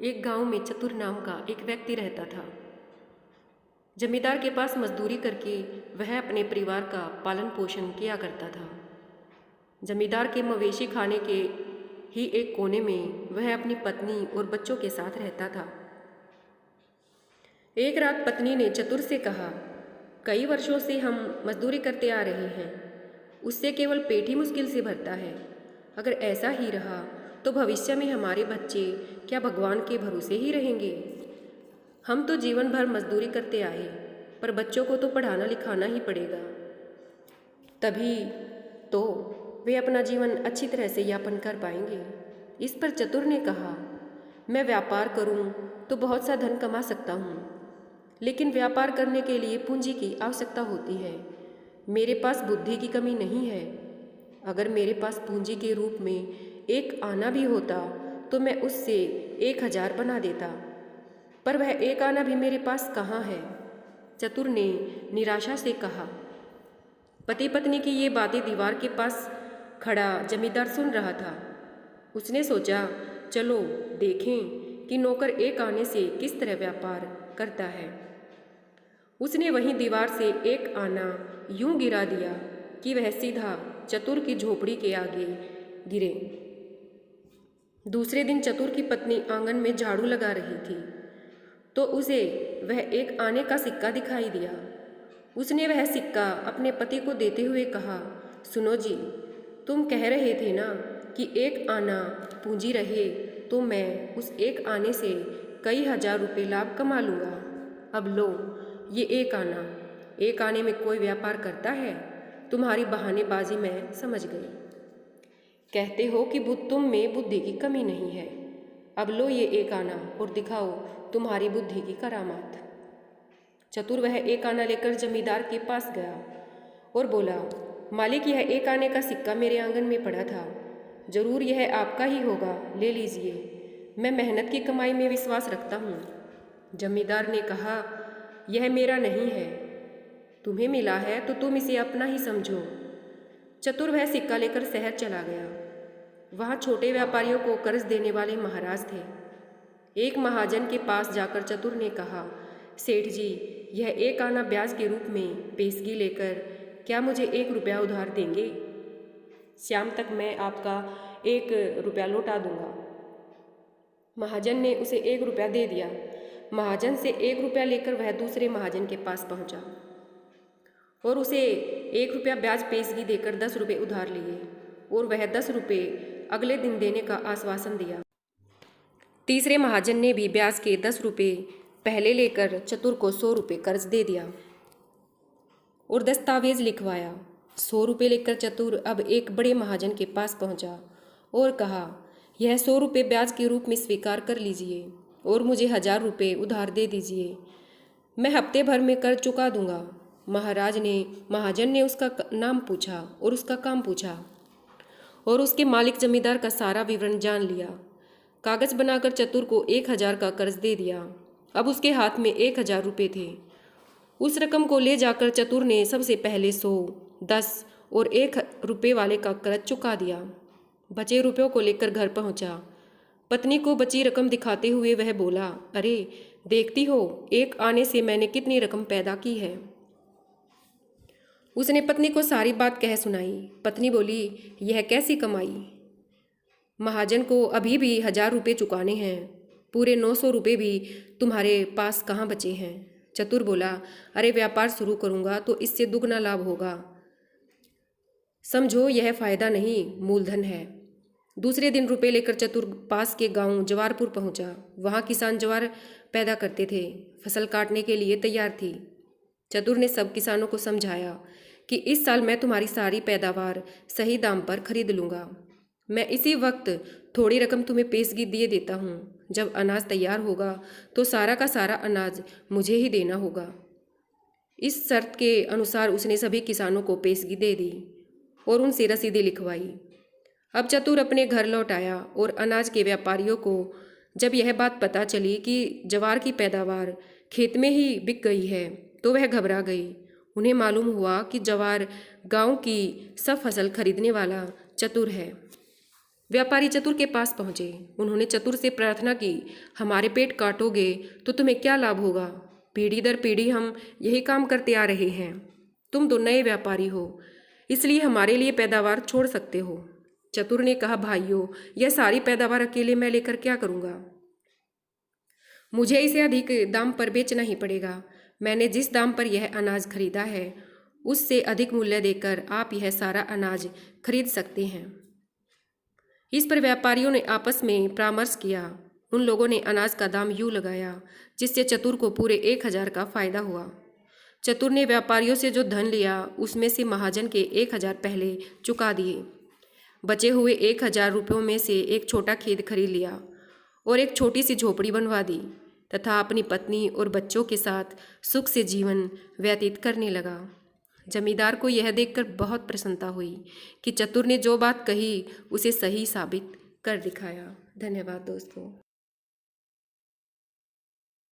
एक गांव में चतुर नाम का एक व्यक्ति रहता था। जमींदार के पास मजदूरी करके वह अपने परिवार का पालन पोषण किया करता था। जमींदार के मवेशी खाने के ही एक कोने में वह अपनी पत्नी और बच्चों के साथ रहता था। एक रात पत्नी ने चतुर से कहा, कई वर्षों से हम मजदूरी करते आ रहे हैं, उससे केवल पेट ही मुश्किल से भरता है। अगर ऐसा ही रहा तो भविष्य में हमारे बच्चे क्या भगवान के भरोसे ही रहेंगे? हम तो जीवन भर मजदूरी करते आए, पर बच्चों को तो पढ़ाना लिखाना ही पड़ेगा, तभी तो वे अपना जीवन अच्छी तरह से यापन कर पाएंगे। इस पर चतुर ने कहा, मैं व्यापार करूं तो बहुत सा धन कमा सकता हूं, लेकिन व्यापार करने के लिए पूंजी की आवश्यकता होती है। मेरे पास बुद्धि की कमी नहीं है। अगर मेरे पास पूंजी के रूप में एक आना भी होता तो मैं उससे 1000 बना देता, पर वह एक आना भी मेरे पास कहाँ है? चतुर ने निराशा से कहा। पति पत्नी की ये बातें दीवार के पास खड़ा जमींदार सुन रहा था। उसने सोचा, चलो देखें कि नौकर एक आने से किस तरह व्यापार करता है। उसने वहीं दीवार से एक आना यूं गिरा दिया कि वह सीधा चतुर की झोपड़ी के आगे गिरे। दूसरे दिन चतुर की पत्नी आंगन में झाड़ू लगा रही थी तो उसे वह एक आने का सिक्का दिखाई दिया। उसने वह सिक्का अपने पति को देते हुए कहा, सुनो जी, तुम कह रहे थे ना कि एक आना पूंजी रहे तो मैं उस एक आने से कई हजार रुपए लाभ कमा लूँगा। अब लो ये एक आने में कोई व्यापार करता है? तुम्हारी बहानेबाजी मैं समझ गई। कहते हो कि तुम में बुद्धि की कमी नहीं है। अब लो ये एक आना और दिखाओ तुम्हारी बुद्धि की करामात। चतुर वह एक आना लेकर जमींदार के पास गया और बोला, मालिक, यह एक आने का सिक्का मेरे आंगन में पड़ा था, जरूर यह आपका ही होगा, ले लीजिए, मैं मेहनत की कमाई में विश्वास रखता हूँ। जमींदार ने कहा, यह मेरा नहीं है, तुम्हें मिला है तो तुम इसे अपना ही समझो। चतुर वह सिक्का लेकर शहर चला गया। वहाँ छोटे व्यापारियों को कर्ज देने वाले महाराज थे। एक महाजन के पास जाकर चतुर ने कहा, सेठ जी, यह एक आना ब्याज के रूप में पेशगी लेकर क्या मुझे 1 रुपया उधार देंगे? शाम तक मैं आपका 1 रुपया लौटा दूंगा। महाजन ने उसे 1 रुपया दे दिया। महाजन से 1 रुपया लेकर वह दूसरे महाजन के पास पहुंचा और उसे 1 रुपया ब्याज पेशगी देकर 10 रुपये उधार लिए और वह 10 रुपये अगले दिन देने का आश्वासन दिया। तीसरे महाजन ने भी ब्याज के 10 रुपये पहले लेकर चतुर को 100 रुपये कर्ज दे दिया और दस्तावेज लिखवाया। 100 रुपये लेकर चतुर अब एक बड़े महाजन के पास पहुंचा और कहा, यह 100 रुपये ब्याज के रूप में स्वीकार कर लीजिए और मुझे 1000 रुपये उधार दे दीजिए, मैं हफ्ते भर में कर चुका दूंगा। महाजन ने उसका नाम पूछा और उसका काम पूछा और उसके मालिक जमींदार का सारा विवरण जान लिया। कागज बनाकर चतुर को 1000 का कर्ज दे दिया। अब उसके हाथ में 1000 रुपये थे। उस रकम को ले जाकर चतुर ने सबसे पहले 100, 10 और 1 रुपये वाले का कर्ज चुका दिया। बचे रुपयों को लेकर घर पहुंचा। पत्नी को बची रकम दिखाते हुए वह बोला, अरे देखती हो, एक आने से मैंने कितनी रकम पैदा की है। उसने पत्नी को सारी बात कह सुनाई। पत्नी बोली, यह कैसी कमाई? महाजन को अभी भी 1000 रुपये चुकाने हैं, पूरे 900 रुपये भी तुम्हारे पास कहाँ बचे हैं? चतुर बोला, अरे व्यापार शुरू करूँगा तो इससे दुगना लाभ होगा, समझो यह फायदा नहीं, मूलधन है। दूसरे दिन रुपये लेकर चतुर पास के गांव जवारपुर पहुंचा। वहां किसान ज्वार पैदा करते थे, फसल काटने के लिए तैयार थी। चतुर ने सब किसानों को समझाया कि इस साल मैं तुम्हारी सारी पैदावार सही दाम पर खरीद लूँगा। मैं इसी वक्त थोड़ी रकम तुम्हें पेशगी दिए देता हूँ। जब अनाज तैयार होगा तो सारा का सारा अनाज मुझे ही देना होगा। इस शर्त के अनुसार उसने सभी किसानों को पेशगी दे दी और उनसे रसीदें लिखवाई। अब चतुर अपने घर लौट आया और अनाज के व्यापारियों को जब यह बात पता चली कि ज्वार की पैदावार खेत में ही बिक गई है तो वह घबरा गई। उन्हें मालूम हुआ कि ज्वार गांव की सब फसल खरीदने वाला चतुर है। व्यापारी चतुर के पास पहुंचे। उन्होंने चतुर से प्रार्थना की, हमारे पेट काटोगे तो तुम्हें क्या लाभ होगा? पीढ़ी दर पीढ़ी हम यही काम करते आ रहे हैं। तुम तो नए व्यापारी हो, इसलिए हमारे लिए पैदावार छोड़ सकते हो। चतुर ने कहा, भाइयों, यह सारी पैदावार अकेले मैं लेकर क्या करूँगा? मुझे इसे अधिक दाम पर बेचना ही पड़ेगा। मैंने जिस दाम पर यह अनाज खरीदा है उससे अधिक मूल्य देकर आप यह सारा अनाज खरीद सकते हैं। इस पर व्यापारियों ने आपस में परामर्श किया। उन लोगों ने अनाज का दाम यूँ लगाया जिससे चतुर को पूरे 1000 का फायदा हुआ। चतुर ने व्यापारियों से जो धन लिया उसमें से महाजन के 1000 पहले चुका दिए। बचे हुए 1000 रुपयों में से एक छोटा खेत खरीद लिया और एक छोटी सी झोपड़ी बनवा दी तथा अपनी पत्नी और बच्चों के साथ सुख से जीवन व्यतीत करने लगा। जमींदार को यह देखकर बहुत प्रसन्नता हुई कि चतुर ने जो बात कही उसे सही साबित कर दिखाया। धन्यवाद दोस्तों।